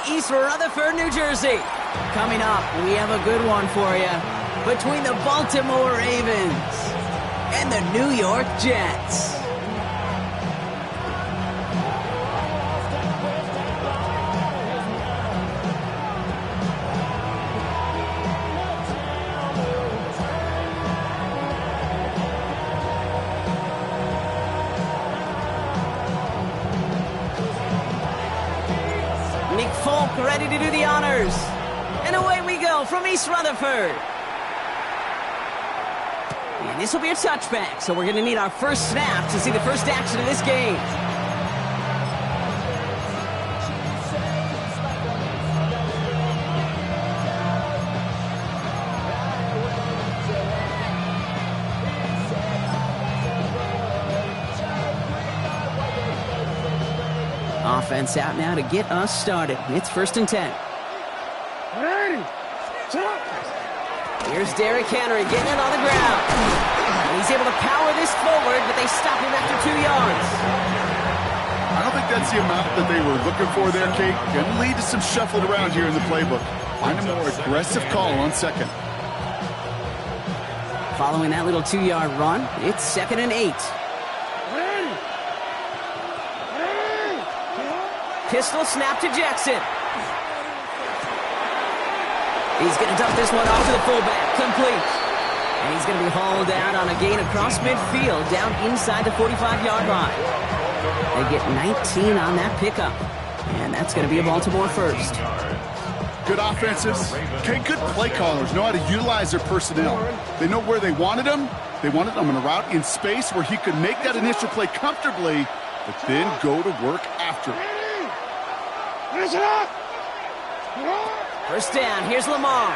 East Rutherford, New Jersey. Coming up, we have a good one for you. Between the Baltimore Ravens and the New York Jets. Nick Folk ready to do the honors. And away we go from East Rutherford. And this will be a touchback, so we're going to need our first snap to see the first action of this game. Offense out now to get us started. It's 1st and 10. Here's Derrick Henry getting it on the ground. And he's able to power this forward, but they stop him after 2 yards. I don't think that's the amount that they were looking for there, Kate. Going to lead to some shuffling around here in the playbook. Find a more aggressive call on second. Following that little 2-yard run, it's 2nd and 8. Pistol snap to Jackson. He's going to dump this one off to the fullback. Complete. And he's going to be hauled out on a gain across midfield down inside the 45-yard line. They get 19 on that pickup. And that's going to be a Baltimore first. Good offenses. Okay, good play callers know how to utilize their personnel. They know where they wanted him. They wanted him in a route in space where he could make that initial play comfortably, but then go to work after it. First down, here's Lamar.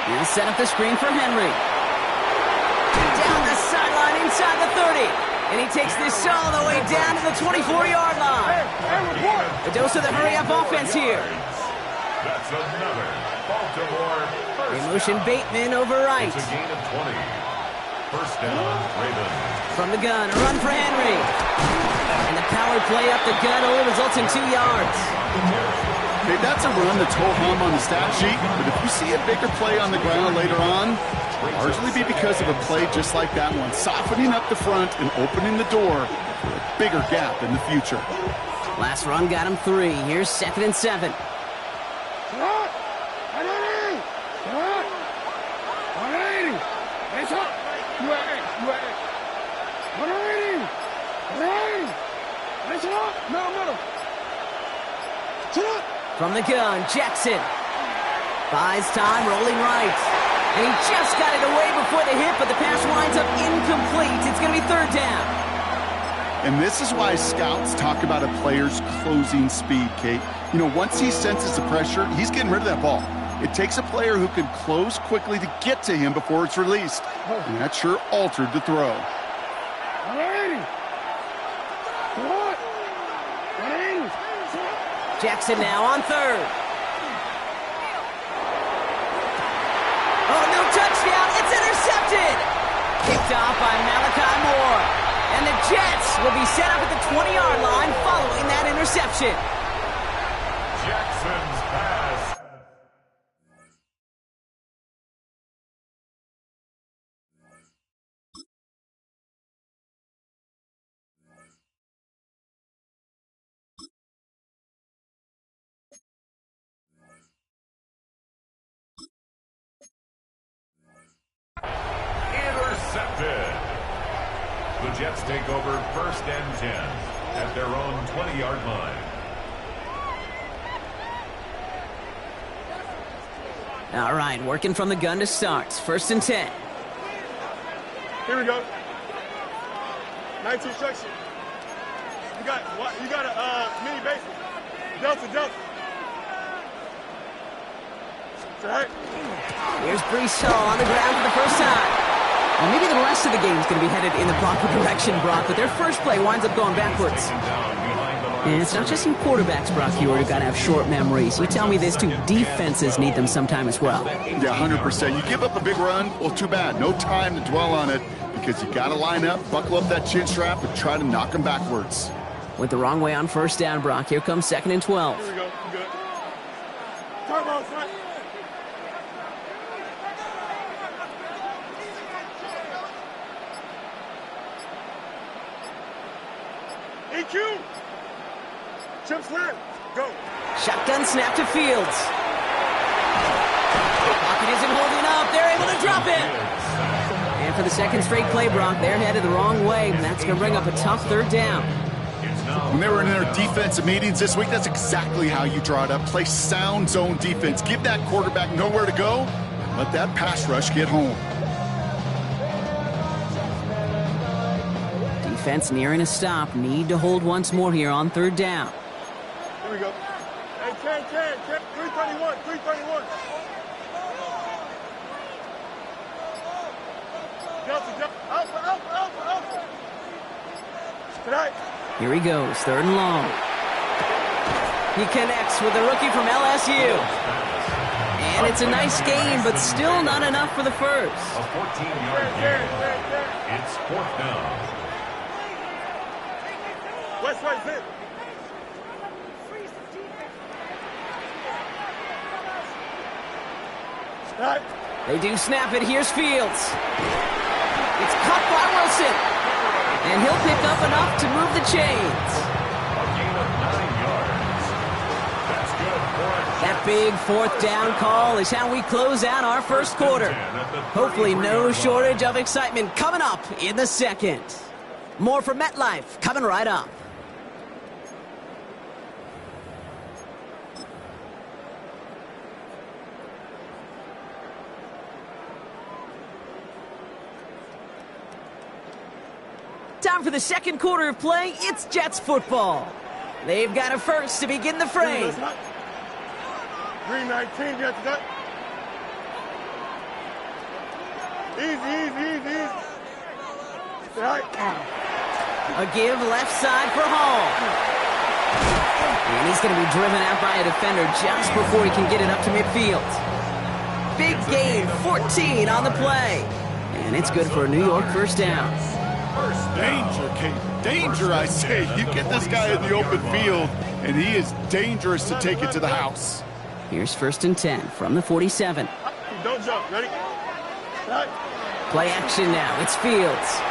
He'll set up the screen for Henry. Down the sideline inside the 30. And he takes this all the way down to the 24-yard line. A dose of the hurry-up offense here. That's another Baltimore first. They motion Bateman over right. It's a gain of 20. First down, Ravens. From the gun, a run for Henry. And the power play up the gut only results in 2 yards. Okay, that's a run that's ho-hum on the stat sheet, but if you see a bigger play on the ground later on, it'll largely be because of a play just like that one, softening up the front and opening the door for a bigger gap in the future. Last run got him 3. Here's 2nd and 7. From the gun, Jackson. Buys time, rolling right. And he just got it away before the hit, but the pass winds up incomplete. It's going to be 3rd down. And this is why scouts talk about a player's closing speed, Kate. You know, once he senses the pressure, he's getting rid of that ball. It takes a player who can close quickly to get to him before it's released. And that sure altered the throw. Jackson now on 3rd. Oh, no touchdown. It's intercepted. Kicked off by Malachi Moore. And the Jets will be set up at the 20-yard line following that interception. Jackson's pass. Intercepted. The Jets take over 1st and 10 at their own 20-yard line. All right, working from the gun to start. 1st and 10. Here we go. 19 structure. You got a mini basement. Delta. Right. Here's Breece Hall on the ground for the first time. Well, maybe the rest of the game is going to be headed in the proper direction, Brock, but their first play winds up going backwards. And it's not just in quarterbacks, Brock, who got to have short memories. You tell me this too, defenses need them sometime as well. Yeah, 100%. You give up a big run, well, too bad. No time to dwell on it because you got to line up, buckle up that chin strap, and try to knock them backwards. Went the wrong way on 1st down, Brock. Here comes 2nd and 12. Here we go. You good. Turbo, son. EQ. Chip slam. Go. Shotgun snap to Fields. Pocket isn't holding up. They're able to drop it. And for the second straight play, Brock, they're headed the wrong way, and that's going to bring up a tough third down. When they were in their defensive meetings this week, that's exactly how you draw it up. Play sound zone defense. Give that quarterback nowhere to go. Let that pass rush get home. Defense nearing a stop. Need to hold once more here on third down. Here we go. Hey, 10, 331, 331. Alpha. Tonight. Here he goes, third and long. He connects with the rookie from LSU. And it's a nice game, but still not enough for the first. A 14-yard gain. It's fourth down. West right zip. Tonight. They do snap it. Here's Fields. It's caught by Wilson. And he'll pick up enough to move the chains. A gain of 9 yards. That's good for it. That big fourth down call is how we close out our first quarter. Hopefully no shortage of excitement coming up in the second. More from MetLife coming right up. Time for the second quarter of play. It's Jets football. They've got a first to begin the frame. Green 19, Jets up. Easy. Right. A give left side for Hall. And he's going to be driven out by a defender just before he can get it up to midfield. Big gain, 14 on the play. And it's good for a New York first down. Danger, Kate. Danger, I say. You get this guy in the open field, and he is dangerous to take it to the house. Here's first and 10 from the 47. Don't jump. Ready? Right. Play action now. It's Fields.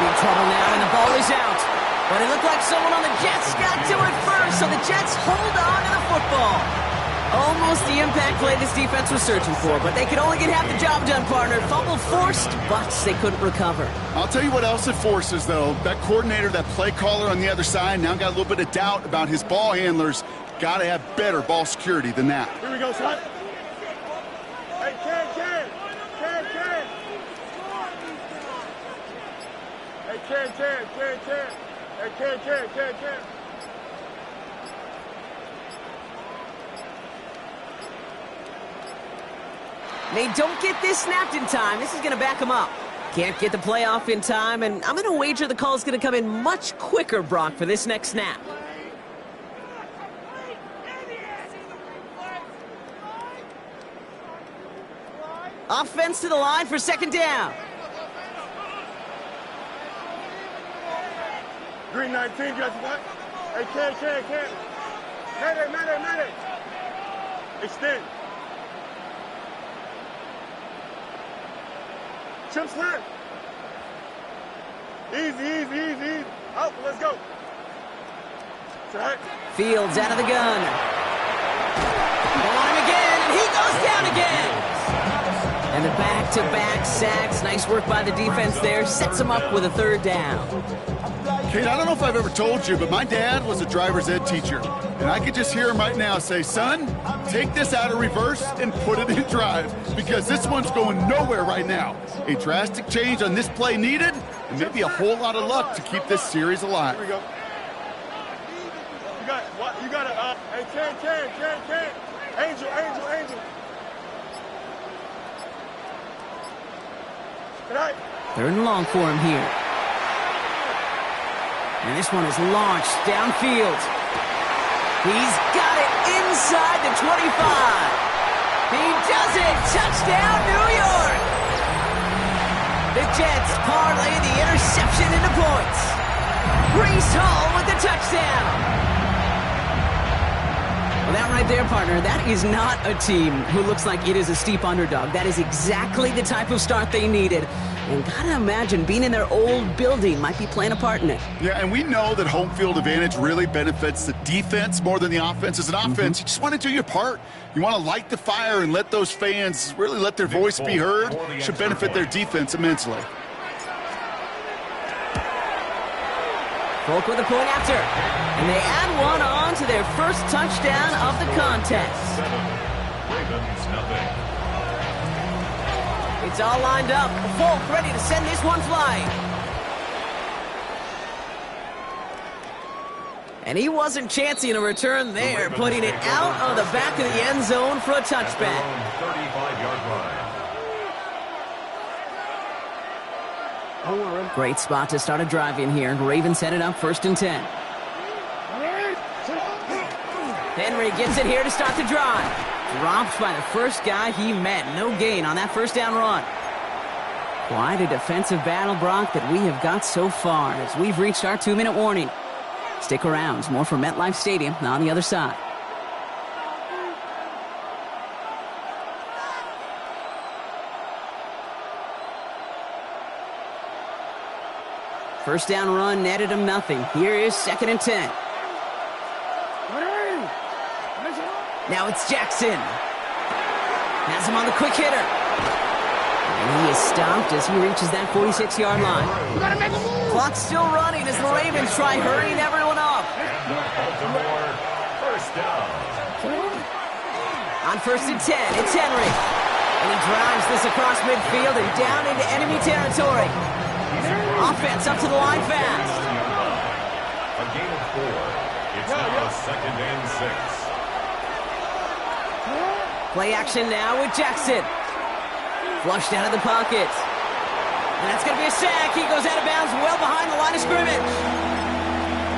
Big trouble now, and the ball is out. But it looked like someone on the Jets got to it first, so the Jets hold on to the football. Almost the impact play this defense was searching for, but they could only get half the job done, partner. Fumble forced, but they couldn't recover. I'll tell you what else it forces, though. That coordinator, that play caller on the other side, now got a little bit of doubt about his ball handlers. Got to have better ball security than that. Here we go, son. Hey, Ken. Hey, Ken. They don't get this snapped in time. This is going to back them up. Can't get the play off in time, and I'm going to wager the call is going to come in much quicker, Brock, for this next snap. Offense to the line for second down. Green 19, Jets what? Hey, Ken. Mayday. Extend. Chip slam. Easy. Out, let's go. Right. Fields out of the gun. On him again, and he goes down again. And the back-to-back sacks. Nice work by the defense there. Sets him up with a third down. Kate, I don't know if I've ever told you, but my dad was a driver's ed teacher. And I could just hear him right now say, son, take this out of reverse and put it in drive, because this one's going nowhere right now. A drastic change on this play needed, and maybe a whole lot of luck to keep this series alive. Here we go. You got to, hey, Ken. Angel. Tonight. Third and long for him here. And this one is launched downfield. He's got it inside the 25. He does it. Touchdown, New York. The Jets parlay the interception into points. Breece Hall with the touchdown. Well, that right there, partner, that is not a team who looks like it is a steep underdog. That is exactly the type of start they needed. And gotta imagine being in their old building might be playing a part in it. Yeah, and we know that home field advantage really benefits the defense more than the offense. As an offense, you just want to do your part. You want to light the fire and let those fans really let their voice be heard. Should benefit their defense immensely. Folk with a point after. And they add one on to their first touchdown of the contest. Ravens nothing. It's all lined up. Folk ready to send this one flying. And he wasn't chancing a return there, putting it out of the back of the end zone for a touchback. 35-yard line. Great spot to start a drive in here. Ravens headed up 1st and 10. Henry gets it here to start the drive. Dropped by the first guy he met. No gain on that first down run. Quite a defensive battle, Brock, that we have got so far as we've reached our 2-minute warning. Stick around. More from MetLife Stadium on the other side. First down run netted him nothing. Here is 2nd and 10. Now it's Jackson. Has him on the quick hitter. And he is stopped as he reaches that 46-yard line. Clock's still running as the Ravens try hurrying everyone up. Baltimore, first down. On 1st and 10, it's Henry. And he drives this across midfield and down into enemy territory. Offense up to the line fast. A gain of 4. It's now 2nd and 6. Play action now with Jackson. Flushed out of the pocket. And that's going to be a sack. He goes out of bounds well behind the line of scrimmage.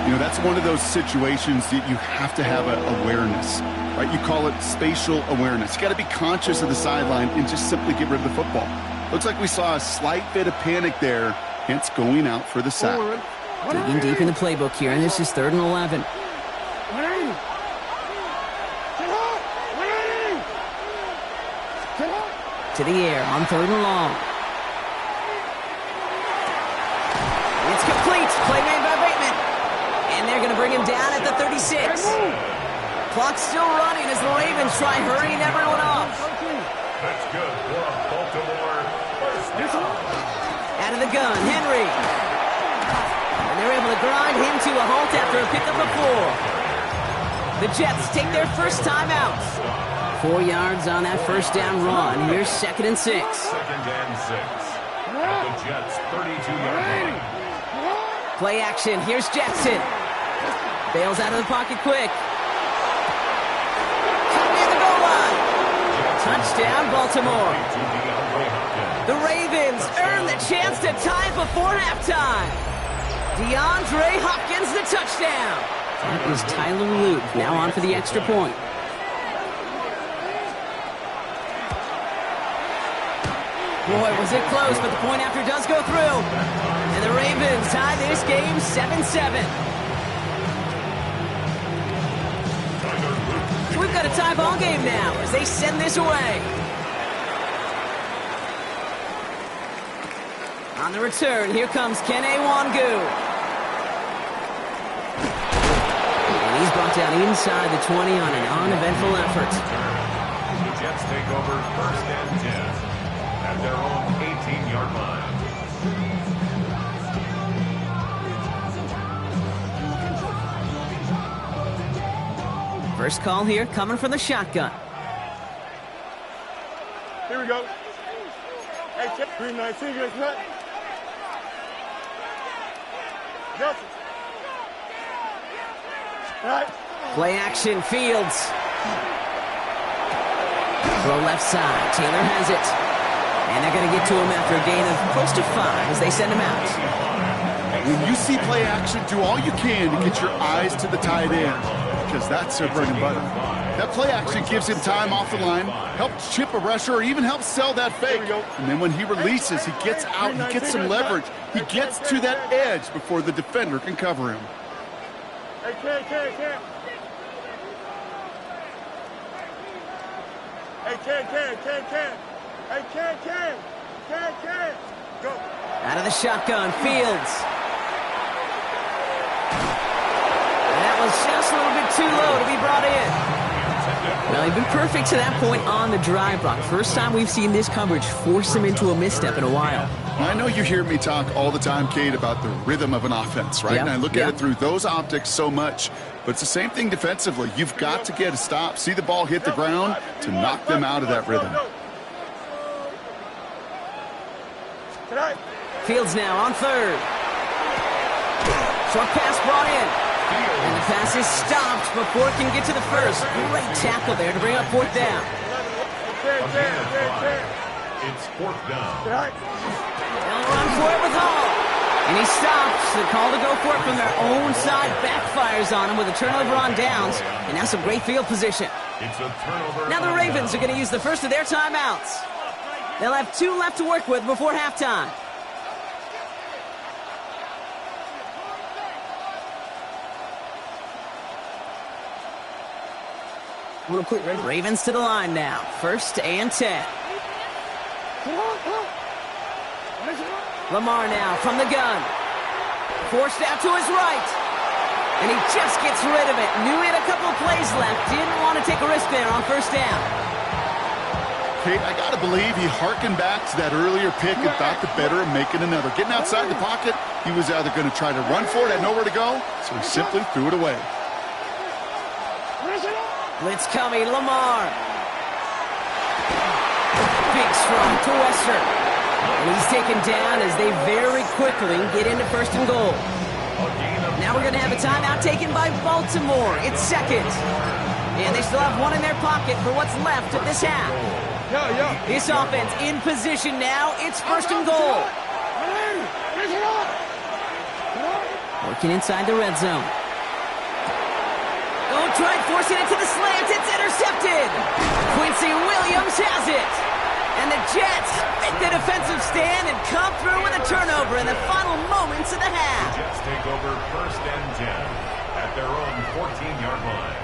You know, that's one of those situations that you have to have awareness, right? You call it spatial awareness. You got to be conscious of the sideline and just simply get rid of the football. Looks like we saw a slight bit of panic there, hence going out for the sack. Digging deep in the playbook here, and this is 3rd and 11. To the air on 3rd and long. It's complete. Play made by Bateman. And they're going to bring him down at the 36. Clock's still running as the Ravens try hurrying everyone up. That's good for Baltimore. First down. Out of the gun, Henry. And they're able to grind him to a halt after a pickup of 4. The Jets take their first time out. 4 yards on that first down run. Here's 2nd and 6. 2nd and 6. At the Jets' 32-yard line. Play action. Here's Jackson. Bails out of the pocket quick. Cut near the goal line. Touchdown, Baltimore. The Ravens earn the chance to tie it before halftime. DeAndre Hopkins, the touchdown. That is Tyler Luke now on for the extra point. Boy, was it close, but the point after does go through. And the Ravens tie this game 7-7. We've got a tie ball game now as they send this away. On the return, here comes Kene Wangu. And he's brought down inside the 20 on an uneventful effort. The Jets take over 1st and 10. At their own 18-yard line. First call here coming from the shotgun. Here we go. Hey, check 319, get cut. Justin. All right. Play action, Fields. Throw left side, Taylor has it. And they're going to get to him after a gain of close to 5 as they send him out. When you see play action, do all you can to get your eyes to the tight end, because that's their bread and butter. That play action gives him time off the line, helps chip a rusher, or even helps sell that fake. And then when he releases, he gets out, he gets some leverage. He gets to that edge before the defender can cover him. Hey, can't. Hey, Ken. Hey, Ken. Go. Out of the shotgun, Fields. That was just a little bit too low to be brought in. Well, he's been perfect to that point on the drive block. First time we've seen this coverage force him into a misstep in a while. I know you hear me talk all the time, Kate, about the rhythm of an offense, right? Yep. And I look at it through those optics so much. But it's the same thing defensively. You've got to get a stop, see the ball hit the ground to knock them out of that rhythm. Fields now on third. Short pass brought in. And the pass is stopped before it can get to the first. Great tackle there to bring up fourth down. It's fourth down. They'll run for it with Hall. And he stops. The call to go for it from their own side backfires on him with a turnover on downs. And now some great field position. It's a turnover. Now the Ravens are going to use the first of their timeouts. They'll have 2 left to work with before halftime. Ravens to the line now. First and 10. Lamar now from the gun. Forced out to his right. And he just gets rid of it. Knew he had a couple of plays left. Didn't want to take a risk there on first down. Kate, I got to believe he hearkened back to that earlier pick and thought the better of making another. Getting outside the pocket, he was either going to try to run for it, had nowhere to go, so he simply threw it away. Blitz coming, Lamar. Big strong to Western. And he's taken down as they very quickly get into first and goal. Now we're going to have a timeout taken by Baltimore. It's second. And they still have one in their pocket for what's left of this half. This offense in position now. It's first and goal. Working inside the red zone. Oh, tried forcing it to the slant. It's intercepted. Quincy Williams has it. And the Jets make the defensive stand and come through with a turnover in the final moments of the half. The Jets take over first and 10 at their own 14-yard line.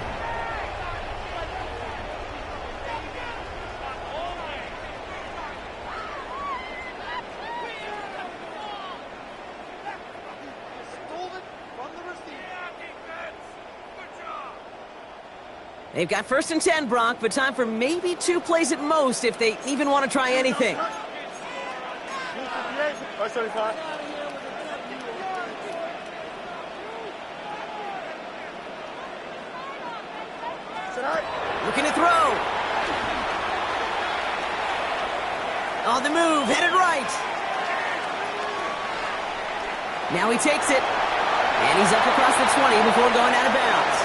They've got first and 10, Brock, but time for maybe 2 plays at most if they even want to try anything. 575. Looking to throw. On the move, headed right. Now he takes it. And he's up across the 20 before going out of bounds.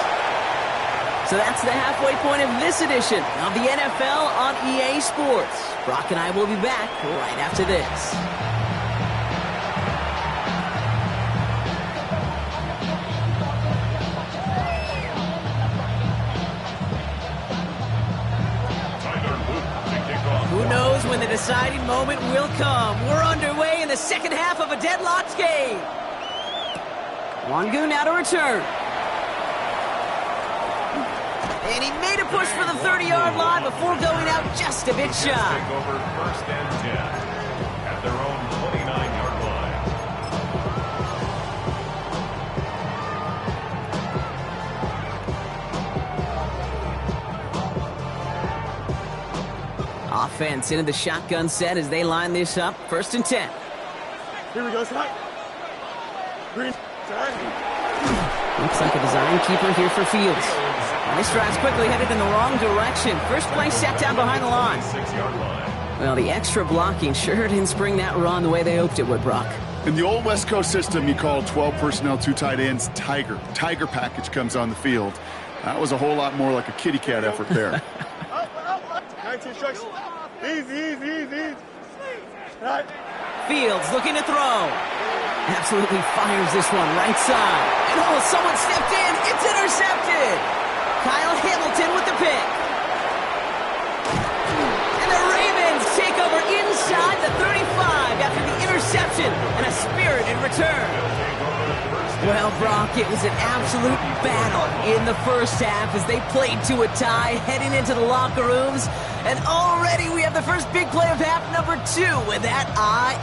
So that's the halfway point of this edition of the NFL on EA Sports. Brock and I will be back right after this. Who knows when the deciding moment will come? We're underway in the second half of a deadlocked game. Wangu now to return. And he made a push for the 30-yard line before going out just a bit shy. Take over first and 10 at their own 29-yard line. Offense into the shotgun set as they line this up. First and 10. Here we go, Scott. Green. Looks like a design keeper here for Fields. And this drive's quickly headed in the wrong direction. First play set down behind the line. 6-yard line. Well, the extra blocking sure didn't spring that run the way they hoped it would, Brock. In the old West Coast system, you call 12 personnel, 2 tight ends, Tiger. Tiger package comes on the field. That was a whole lot more like a kitty cat effort there. 19 instructions. Easy. Right. Fields looking to throw. Absolutely fires this one right side. And oh, someone stepped in. It's intercepted. Kyle Hamilton with the pick. And the Ravens take over inside the 35 after the interception reception and a spirited return. Well, Brock, it was an absolute battle in the first half as they played to a tie heading into the locker rooms. And already we have the first big play of half number 2 with that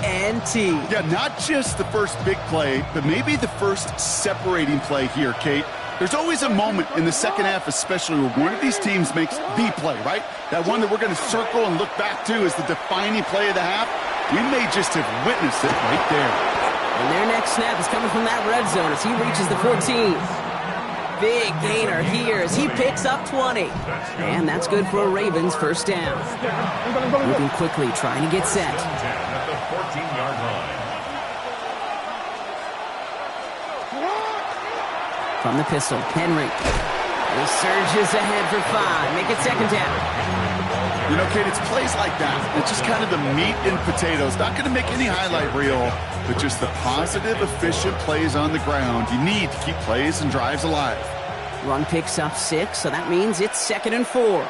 INT. Yeah, not just the first big play, but maybe the first separating play here, Kate. There's always a moment in the second half, especially where one of these teams makes the play, right? That one that we're going to circle and look back to as the defining play of the half. We may just have witnessed it right there. And their next snap is coming from that red zone as he reaches the 14. Big gainer here as he picks up 20. And that's good for a Ravens first down. Moving quickly, trying to get set. At the 14-yard line. From the pistol, Henry. He surges ahead for 5. Make it second down. You know, Kate, it's plays like that. It's just kind of the meat and potatoes. Not going to make any highlight reel, but just the positive, efficient plays on the ground. You need to keep plays and drives alive. Run picks up 6, so that means it's 2nd and 4.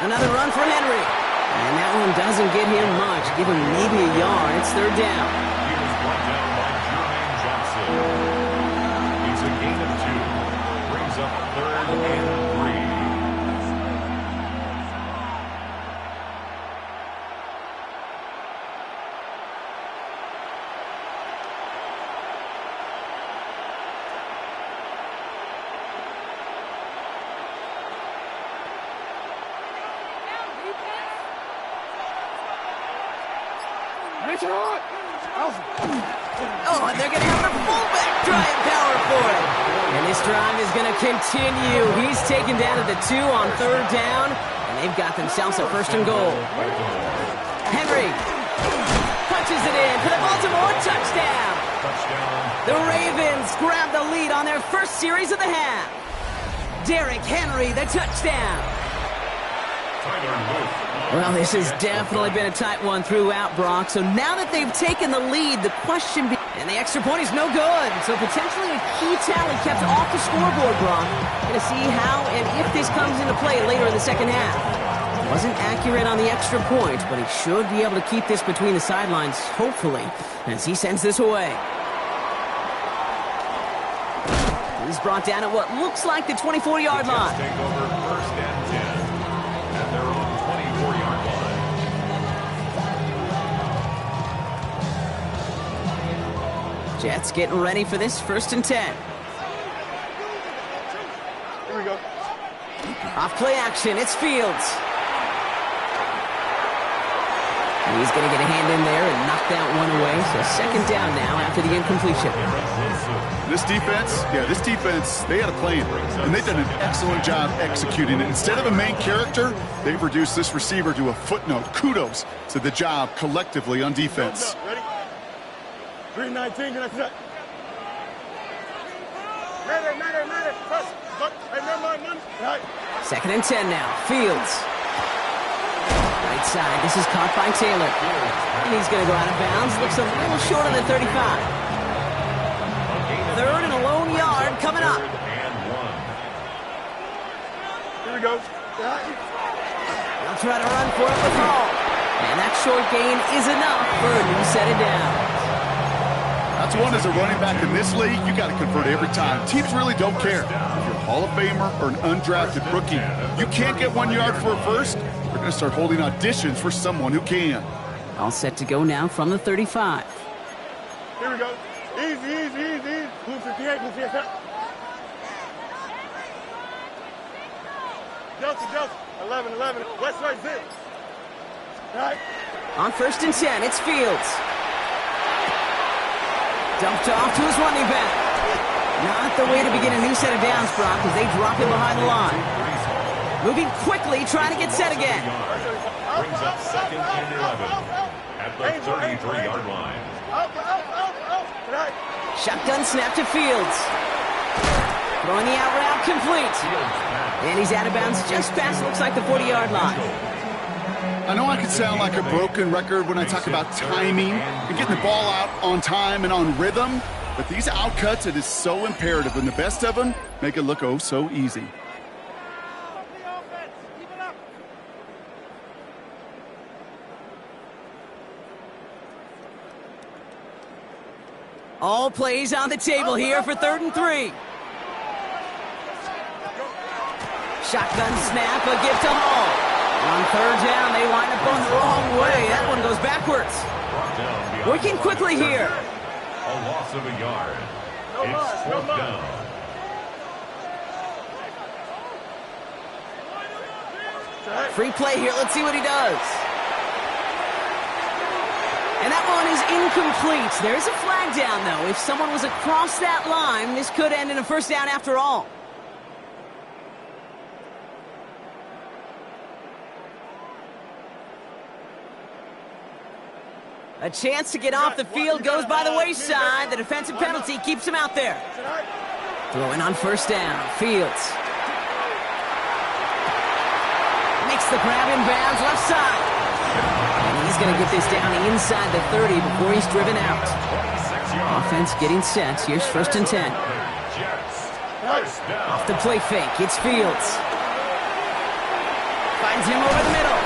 Another run for Henry. And that one doesn't get him much. Give him maybe a yard. It's 3rd down. He was brought down by Jermaine Johnson. He's a gain of 2. Brings up 3rd and 3. Oh, and they're going to have the fullback drive power for it. And this drive is going to continue. He's taken down at the 2 on 3rd down, and they've got themselves a 1st and goal. Henry punches it in for the Baltimore touchdown. The Ravens grab the lead on their first series of the half. Derrick Henry, the touchdown. Well, this has definitely been a tight one throughout, Brock. So now that they've taken the lead, the question and the extra point is no good. So potentially a key tally kept off the scoreboard, Brock. Going to see how and if this comes into play later in the second half. Wasn't accurate on the extra point, but he should be able to keep this between the sidelines, hopefully, as he sends this away. He's brought down at what looks like the 24-yard line. Take over 1st and 10 at their own 24-yard line. Jets getting ready for this 1st and 10. Here we go. Off play action, it's Fields. He's going to get a hand in there and knock that one away. So 2nd down now after the incompletion. This defense, they had a plan, and they've done an excellent job executing it. Instead of a main character, they've reduced this receiver to a footnote. Kudos to the job collectively on defense. Ready? 319, can I see that? Matter. First, look, remember my money. Right. 2nd and 10 now. Fields. Right side. This is caught by Taylor. And he's going to go out of bounds. Looks a little short on the 35. 3rd and a lone yard coming up. Here we go. They'll try to run for it with Hall. And that short gain is enough for a new set of downs. That's one as a running back in this league, you got to convert every time. Teams really don't care. If you're a Hall of Famer or an undrafted rookie, you can't get 1 yard for a first. They're going to start holding auditions for someone who can. All set to go now from the 35. Here we go. Easy. Blue 58, blue 58. Delta. 11. West side zip. Right. On 1st and 10, it's Fields. Dumped off to his running back. Not the way to begin a new set of downs, Brock, as they drop him behind the line. Moving quickly, trying to get set again. Brings up 2nd and 11 at the 33-yard line. Shotgun snap to Fields. Throwing the out route complete. And he's out of bounds just past, looks like, the 40-yard line. I know I can sound like a broken record when I talk about timing and getting the ball out on time and on rhythm, but these outcuts, it is so imperative, and the best of them make it look oh so easy. All plays on the table here for 3rd and 3. Shotgun snap, a give to Hall. On 3rd down, they line up on the wrong way. That one goes backwards. Working quickly here. A loss of a yard. It's 4th down. Free play here. Let's see what he does. And that one is incomplete. There's a flag down, though. If someone was across that line, this could end in a 1st down after all. A chance to get off the field goes by the wayside. The defensive penalty keeps him out there. Throwing on 1st down. Fields. Makes the grab in bounds left side. And he's going to get this down inside the 30 before he's driven out. Offense getting set. Here's 1st and 10. Off the play fake. It's Fields. Finds him over the middle.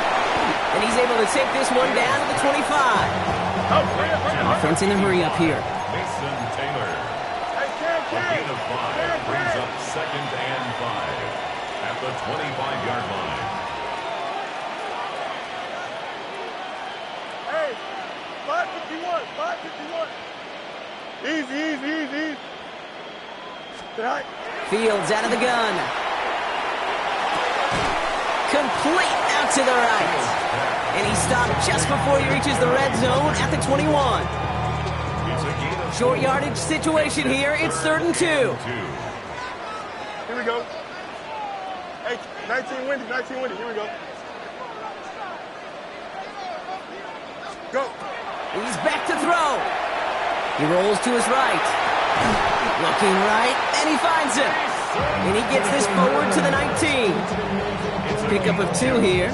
And he's able to take this one down to the 25. Offense in the hurry up here. Mason Taylor. A gain of 5 brings up 2nd and 5 at the 25-yard line. Hey, 551, 551. Easy. Tonight. Fields out of the gun. Complete out to the right. And he stopped just before he reaches the red zone at the 21. Short yardage situation here. It's 3rd and 2. Here we go. Hey, 19 windy. Here we go. Go. He's back to throw. He rolls to his right. Looking right, and he finds him. And he gets this forward to the 19. Pickup of 2 here.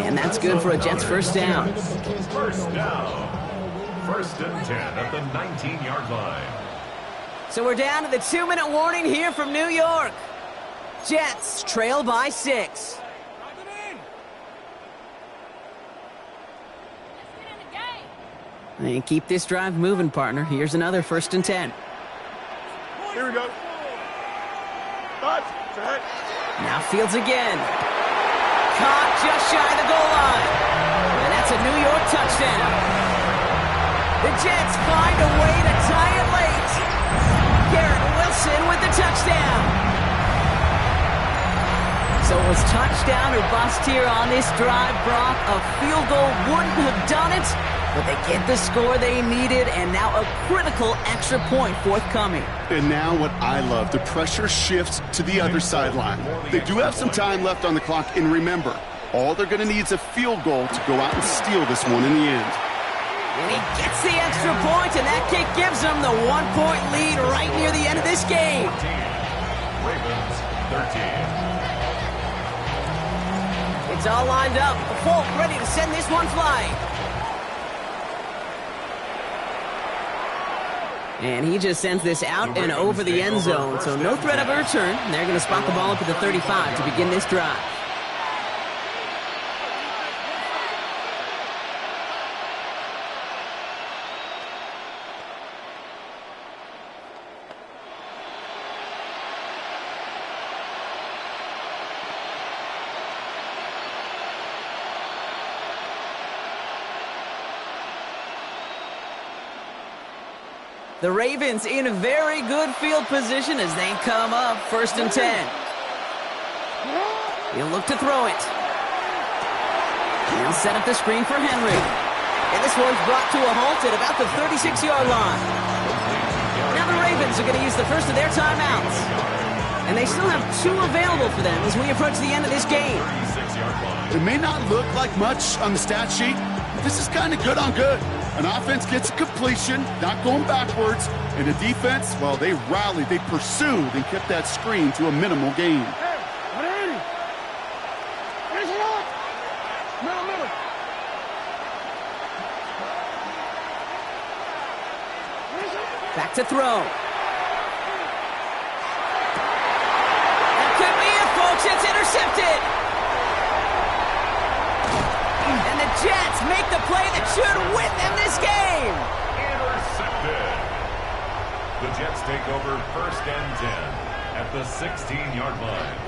And that's good for a Jets 1st down. 1st down. 1st and 10 at the 19-yard line. So we're down to the 2-minute warning here from New York. Jets trail by 6. And keep this drive moving, partner. Here's another 1st and 10. Here we go. Now Fields again. Caught just shy of the goal line. And that's a New York touchdown. The Jets find a way to tie it late. Garrett Wilson with the touchdown. So it was touchdown or bust here on this drive, Brock. A field goal wouldn't have done it, but they get the score they needed, and now a critical extra point forthcoming. And now what I love, the pressure shifts to the other sideline. They do have some time left on the clock, and remember, all they're going to need is a field goal to go out and steal this one in the end. And he gets the extra point, and that kick gives them the 1-point lead right near the end of this game. Ravens 13. It's all lined up. Folk ready to send this one flying. And he just sends this out and over the end zone, so no threat of a return. They're going to spot the ball up at the 35 to begin this drive. The Ravens in a very good field position as they come up 1st and 10. He'll look to throw it. He'll set up the screen for Henry. And this one's brought to a halt at about the 36-yard line. Now the Ravens are going to use the first of their timeouts. And they still have 2 available for them as we approach the end of this game. It may not look like much on the stat sheet, but this is kind of good on good. An offense gets a completion, not going backwards, and the defense, well, they rallied, they pursued, and kept that screen to a minimal gain. Back to throw. That could be it, folks. It's intercepted. And the Jets make the play that should win them this game. Intercepted. The Jets take over 1st and 10 at the 16-yard line.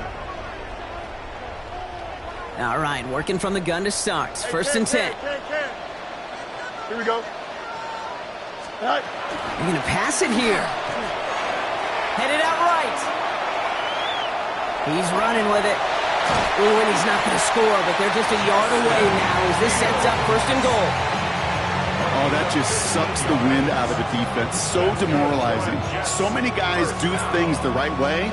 All right, working from the gun to start. 1st and 10. Here we go. All right. They're going to pass it here. Headed out right. He's running with it. Ooh, and he's not going to score, but they're just a yard away now as this sets up 1st and goal. Oh, that just sucks the wind out of the defense. So demoralizing. So many guys do things the right way,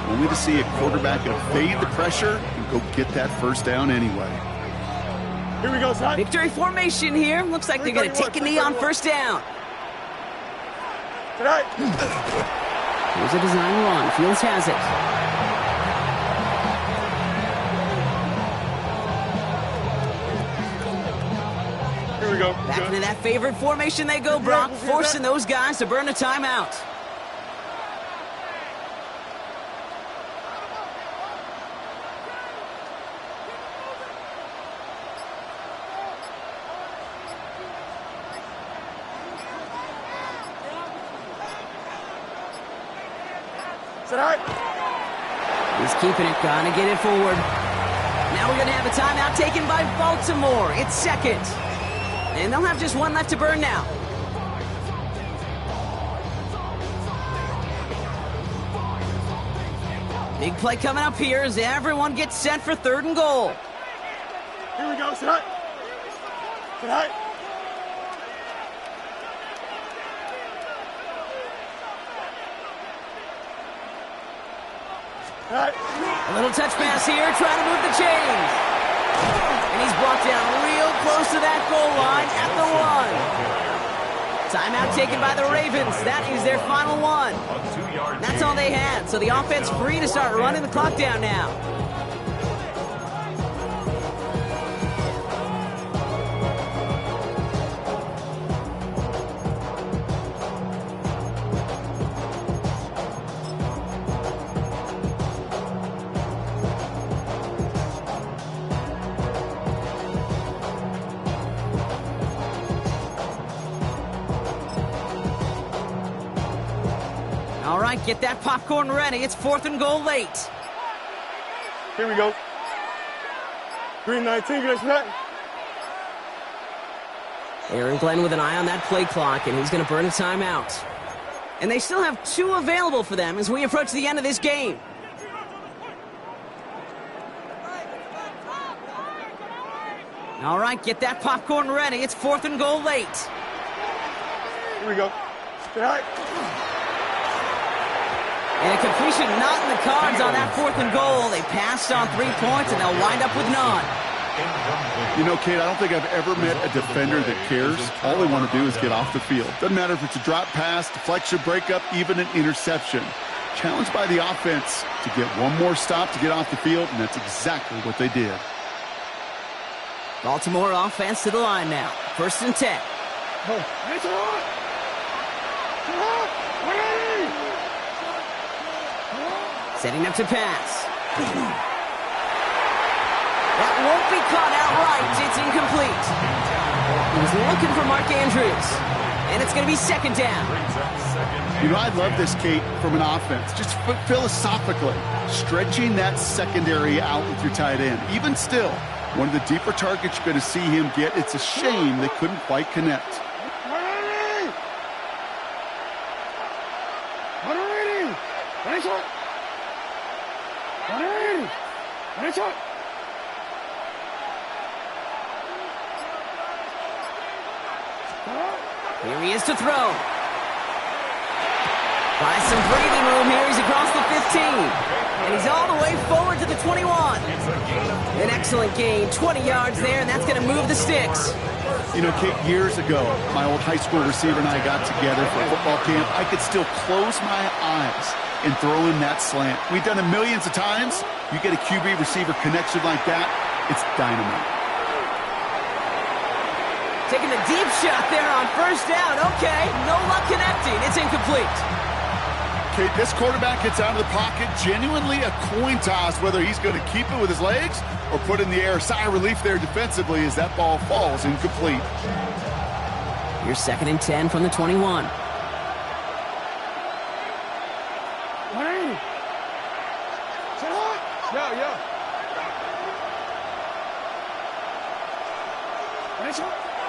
only to see a quarterback evade the pressure and go get that 1st down anyway. Here we go, son. Victory formation here. Looks like they're going to take a knee on 1st down. Tonight. Here's a design run. Fields has it. Here we go. Back into that favorite formation they go, Brock, forcing those guys to burn a timeout. Tonight. He's keeping it, gonna get it forward. Now we're gonna have a timeout taken by Baltimore. It's 2nd. And they'll have just one left to burn now. Big play coming up here as everyone gets set for 3rd and goal. Here we go, tonight. Tonight. A little touch pass here, trying to move the chains. And he's brought down real close to that goal line at the 1. Timeout taken by the Ravens. That is their final one. That's all they had, so the offense free to start running the clock down now. All right, get that popcorn ready. It's 4th and goal late. Here we go. Green 19, get us tonight. Aaron Glenn with an eye on that play clock, and he's going to burn a timeout. And they still have 2 available for them as we approach the end of this game. All right, get that popcorn ready. It's 4th and goal late. Here we go. Tonight. And a completion not in the cards on that 4th and goal. They passed on 3 points, and they'll wind up with none. You know, Kate, I don't think I've ever met a defender that cares. All they want to do is get off the field. Doesn't matter if it's a drop pass, deflection, breakup, even an interception. Challenged by the offense to get one more stop to get off the field, and that's exactly what they did. Baltimore offense to the line now. 1st and 10. Setting up to pass. That won't be caught outright. It's incomplete. He was looking for Mark Andrews. And it's going to be 2nd down. You know, I love this, Kate, from an offense. Just philosophically, stretching that secondary out with your tight end. Even still, one of the deeper targets you're going to see him get. It's a shame they couldn't quite connect. Here he is to throw. Buys some breathing room here. He's across the 15. And he's all the way forward to the 21. An excellent gain. 20 yards there, and that's going to move the sticks. You know, Kate, years ago, my old high school receiver and I got together for football camp. I could still close my eyes and throw in that slant. We've done it millions of times. You get a QB receiver connection like that, it's dynamite. Taking the deep shot there on 1st down. Okay, no luck connecting. It's incomplete. Okay, this quarterback gets out of the pocket. Genuinely a coin toss whether he's going to keep it with his legs or put it in the air. Sigh of relief there defensively as that ball falls incomplete. Here's 2nd and 10 from the 21.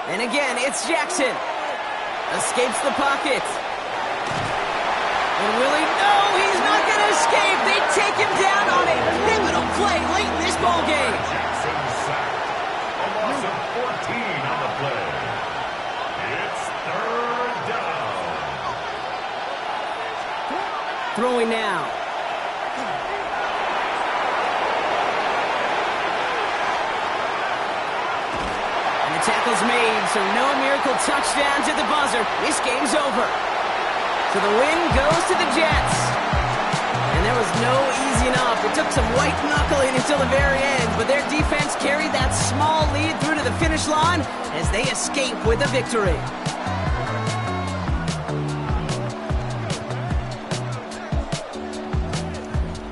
And again, it's Jackson. Escapes the pocket. And will he? No, he's not going to escape. They take him down on a pivotal play late in this ball game. Jackson sacked. A loss of 14 on the play. It's third down. Throwing now. And the tackle's made, so no miracle touchdown to the buzzer. This game's over. So the win goes to the Jets. And there was no easing up. It took some white knuckling until the very end, but their defense carried that small lead through to the finish line as they escape with a victory.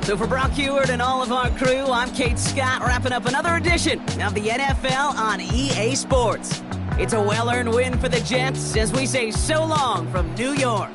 So for Brock Heward and all of our crew, I'm Kate Scott, wrapping up another edition of the NFL on EA Sports. It's a well-earned win for the Jets as we say so long from New York.